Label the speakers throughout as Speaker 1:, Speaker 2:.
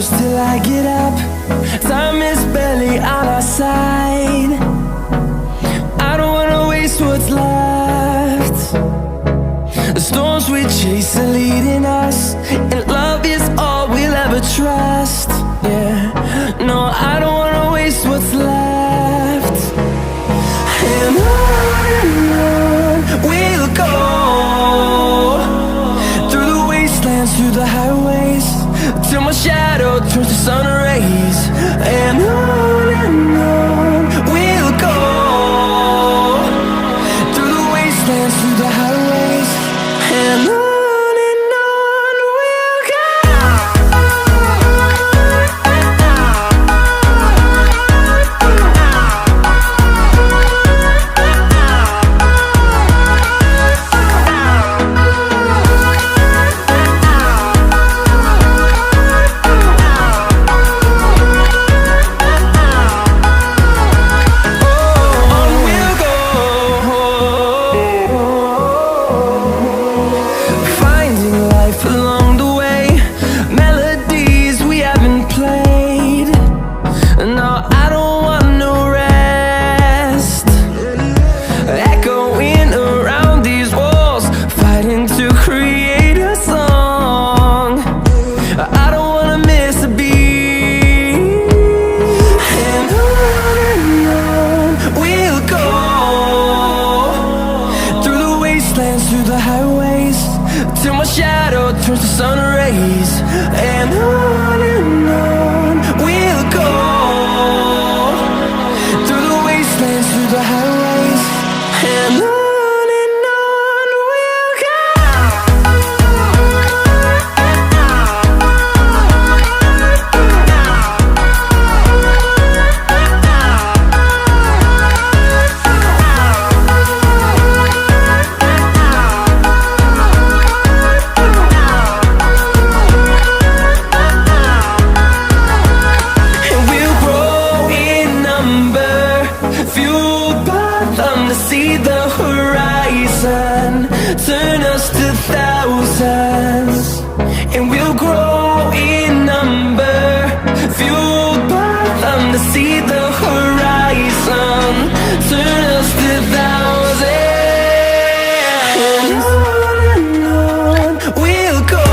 Speaker 1: close till I get up. Time is barely on our side. I don't wanna waste what's left. The storms we chase are leading us, and love is all we'll ever trust. Yeah, no, I don't wanna waste what's left. And on we'll go, through the wastelands, through the highways, till my shadow turns to sun rays. And on we'll go, through the wastelands, through the highways, and on. Through the highways, till my shadow turns to sun rays. And on we'll go, through the wastelands, through the highways, and on. See the horizon, turn us to thousands, and we'll grow in number, fueled by them to see the horizon, turn us to thousands. And on we'll go,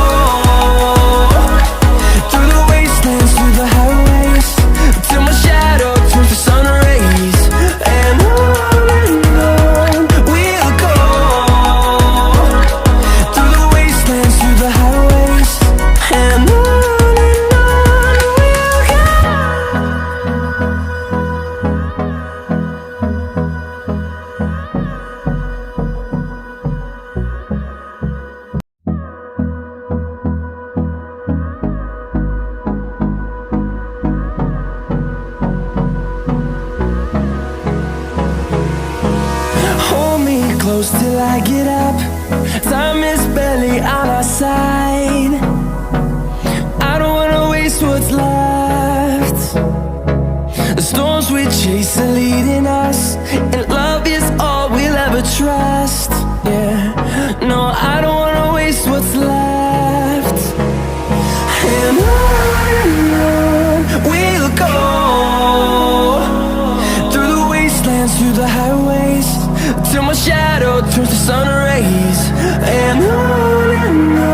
Speaker 1: through the wastelands, through the highways, till my shadow turns to sun rays. And close till I get up. Time is barely on our side. I don't wanna waste what's left. The storms we chase are leading us, and love is all we'll ever trust. Yeah, no, I don't wanna waste what's left. And on we'll go, through the wastelands, through the highways, till my shadow turns to sun rays. And on